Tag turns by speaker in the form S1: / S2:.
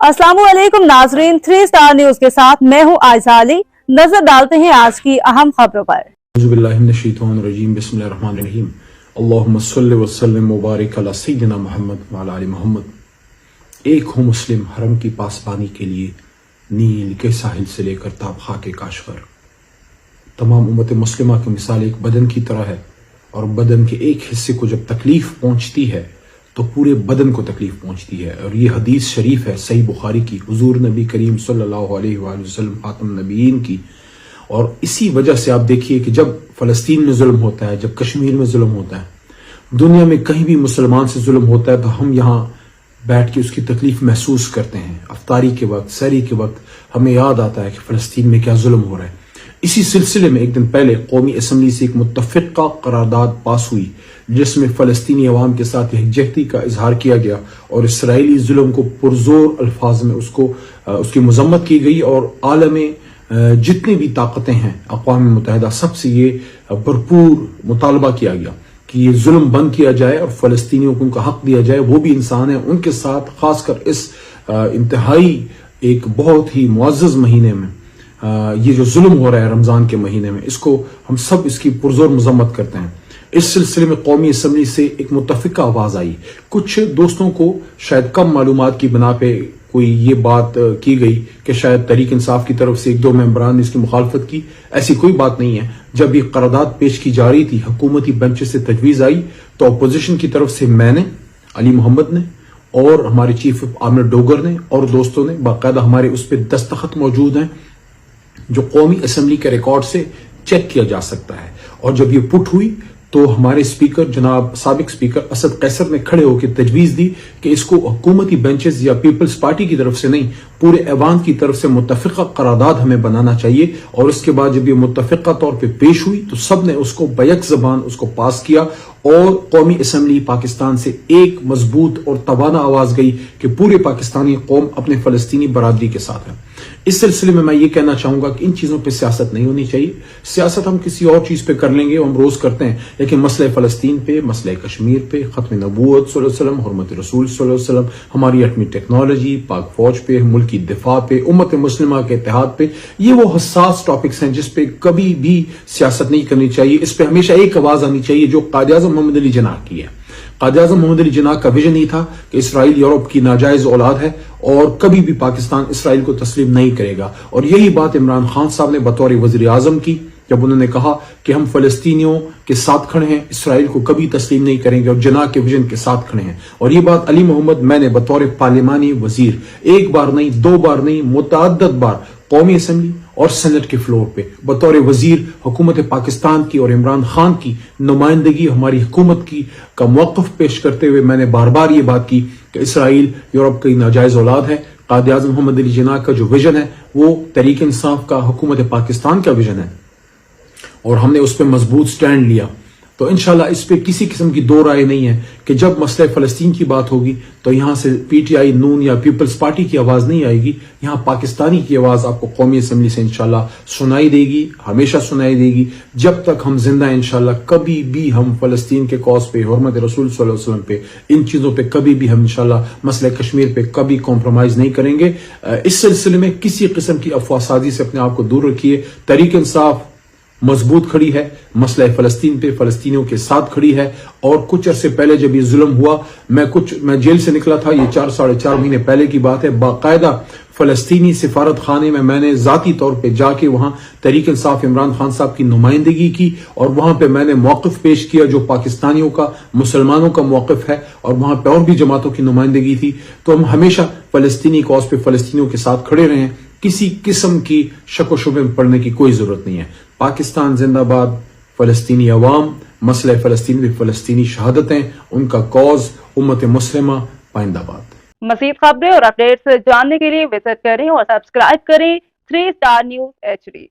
S1: अस्सलामुअलैकुम नाजरीन, 3 star news के साथ मैं हूं आयशा अली। नजर डालते हैं आज की अहम खबरों पर।
S2: बिस्मिल्लाहिर्रहमानिर्रहीम। अल्लाहुम्मा सल्लि व सल्लिम व बारिक अला सय्यिदिना मुहम्मद व अला आलि मुहम्मद। एक हो मुस्लिम हरम की पासबानी के लिए नील के साहिल से लेकर ताबखा के काशगर। तमाम उम्मत मुस्लिमा की मिसाल एक बदन की तरह है, और बदन के एक हिस्से को जब तकलीफ पहुंचती है तो पूरे बदन को तकलीफ पहुंचती है। और ये हदीस शरीफ है सही बुखारी की, हुजूर नबी करीम सल्लल्लाहु अलैहि वसल्लम खातम नबीयीन की। और इसी वजह से आप देखिए कि जब फ़लस्तीन में जुल्म होता है, जब कश्मीर में जुल्म होता है, दुनिया में कहीं भी मुसलमान से जुल्म होता है, तो हम यहाँ बैठ के उसकी तकलीफ महसूस करते हैं। अफ्तारी के वक्त, सहरी के वक्त हमें याद आता है कि फ़लस्तीन में क्या जुल्म हो रहा है। इसी सिलसिले में एक दिन पहले कौमी असम्बली से एक मुत्तफ़िक़ा करारदाद पास हुई, जिसमें फ़लस्तीनी अवाम के साथ यकजहती का इजहार किया गया और इसराइली जुल्म को पुरजोर अल्फाज में उसकी मजम्मत की गई। और आलम में जितनी भी ताकतें हैं, अक़वाम मुत्तहिदा, सबसे ये भरपूर मुतालबा किया गया कि ये जुल्म बंद किया जाए और फ़लस्तीनियों को उनका हक दिया जाए। वो भी इंसान है, उनके साथ खासकर इस इंतहाई एक बहुत ही मुअज़्ज़ज़ महीने में ये जो जुल्म हो रहा है रमजान के महीने में, इसको हम सब इसकी पुरजोर मजम्मत करते हैं। इस सिलसिले में कौमी असम्बली से एक मुत्तफ़िक़ा आवाज आई। कुछ दोस्तों को शायद कम मालूमात की बना पे कोई ये बात की गई कि शायद तहरीक इंसाफ की तरफ से 1-2 मेंबरान ने इसकी मुखालफत की। ऐसी कोई बात नहीं है। जब ये करारदाद पेश की जा रही थी, हुकूमती बेंच से तजवीज़ आई, तो अपोजिशन की तरफ से मैंने, अली मोहम्मद ने और हमारे चीफ आमिर डोगर ने और दोस्तों ने, बाकायदा हमारे उस पर दस्तखत मौजूद हैं जो कौमी असम्बली के रिकॉर्ड से चेक किया जा सकता है। और जब ये पुट हुई तो हमारे स्पीकर जनाब साबिक स्पीकर असद कैसर ने खड़े होकर तजवीज़ दी कि इसको हुकूमती बेंचेस या पीपल्स पार्टी की तरफ से नहीं, पूरे ऐवान की तरफ से मुत्तफ़िक़ा करारदाद हमें बनाना चाहिए। और उसके बाद जब ये मुत्तफ़िक़ा तौर पे पेश हुई तो सब ने उसको बैक ज़बान उसको पास किया, और कौमी असम्बली पाकिस्तान से एक मजबूत और तवाना आवाज गई कि पूरे पाकिस्तानी कौम अपने फ़लस्तीनी बरादरी के साथ है। इस सिलसिले में मैं ये कहना चाहूंगा कि इन चीजों पे सियासत नहीं होनी चाहिए। सियासत हम किसी और चीज पे कर लेंगे, हम रोज करते हैं, लेकिन मसले फ़लस्तीन पे, मसले कश्मीर पे, खत्म नबूवत सल्लल्लाहु अलैहि वसल्लम, हुर्मत रसूल सल्लल्लाहु अलैहि वसल्लम, हमारी एटमी टेक्नोलॉजी, पाक फौज पे, मुल्क की दिफा पे, उम्मत मुस्लिमा के इत्तेहाद पे, ये वो हसास टॉपिक्स हैं जिस पे कभी भी सियासत नहीं करनी चाहिए। इस पे हमेशा एक आवाज आनी चाहिए जो कायद आज़म मोहम्मद अली जिन्ना की है। कायद आज़म मोहम्मद अली जिन्ना का विजन ही था कि इसराइल यूरोप की नाजायज औलाद है और कभी भी पाकिस्तान इसराइल को तस्लीम नहीं करेगा। और यही बात इमरान खान साहब ने बतौर वज़ीर आज़म की, जब उन्होंने कहा कि हम फ़लस्तीनियों के साथ खड़े हैं, इसराइल को कभी तस्लीम नहीं करेंगे, और जिन्ना के विजन के साथ खड़े हैं। और ये बात अली मोहम्मद मैंने बतौर पार्लिमानी वजीर एक बार नहीं, 2 बार नहीं, मुतअद्दिद बार कौमी असम्बली और सेनेट के फ्लोर पे बतौर वजीर हुकूमत पाकिस्तान की और इमरान खान की नुमाइंदगी, हमारी हुकूमत की का मौक़िफ़ पेश करते हुए मैंने बार बार ये बात की कि इसराइल यूरोप की नाजायज औलाद है। कायद आज़म मोहम्मद अली जिन्ना का जो विजन है वो तहरीक इंसाफ का, हुकूमत पाकिस्तान का विजन है, और हमने उस पर मजबूत स्टैंड लिया। तो इंशाल्लाह इस पे किसी किस्म की दो राय नहीं है कि जब मसले फ़लस्तीन की बात होगी तो यहाँ से पीटीआई, नून या पीपल्स पार्टी की आवाज़ नहीं आएगी। यहाँ पाकिस्तानी की आवाज़ आपको कौमी असम्बली से इंशाल्लाह सुनाई देगी, हमेशा सुनाई देगी। जब तक हम जिंदा हैं इंशाल्लाह कभी भी हम फ़लस्तीन के कॉज पे, हुर्मत रसूल सल्लल्लाहु अलैहि वसल्लम पे, इन चीज़ों पे कभी भी हम इंशाल्लाह मसले कश्मीर पे कभी कॉम्प्रोमाइज़ नहीं करेंगे। इस सिलसिले में किसी किस्म की अफवाहसाजी से अपने आप को दूर रखिए। तहरीक इंसाफ मजबूत खड़ी है, मसला फ़लस्तीन पे फ़लस्तीनियों के साथ खड़ी है। और कुछ अरसे पहले जब ये जुल्म हुआ, मैं जेल से निकला था, ये 4-4.5 महीने पहले की बात है। बाकायदा फ़लस्तीनी सिफारत खाने में मैंने ज़ाती तौर पे जाके वहां तहरीक इंसाफ इमरान खान साहब की नुमाइंदगी की, और वहां पे मैंने मौक़िफ़ पेश किया जो पाकिस्तानियों का, मुसलमानों का मौक़िफ़ है, और वहां पे और भी जमातों की नुमाइंदगी थी। तो हम हमेशा फ़लस्तीनी कॉज पे फ़लस्तीनियों के साथ खड़े रहे हैं। किसी किस्म की शक व शुबे में पड़ने की कोई जरूरत नहीं है। पाकिस्तान जिंदाबाद, फ़लस्तीनी अवाम, मसले फ़लस्तीन में फ़लस्तीनी शहादतें, उनका कॉज, उम्मत मुस्लिमा पाइंदाबाद।
S1: मज़ीद खबरें और अपडेट्स जानने के लिए विजिट करें और सब्सक्राइब करें 3 स्टार न्यूज HD।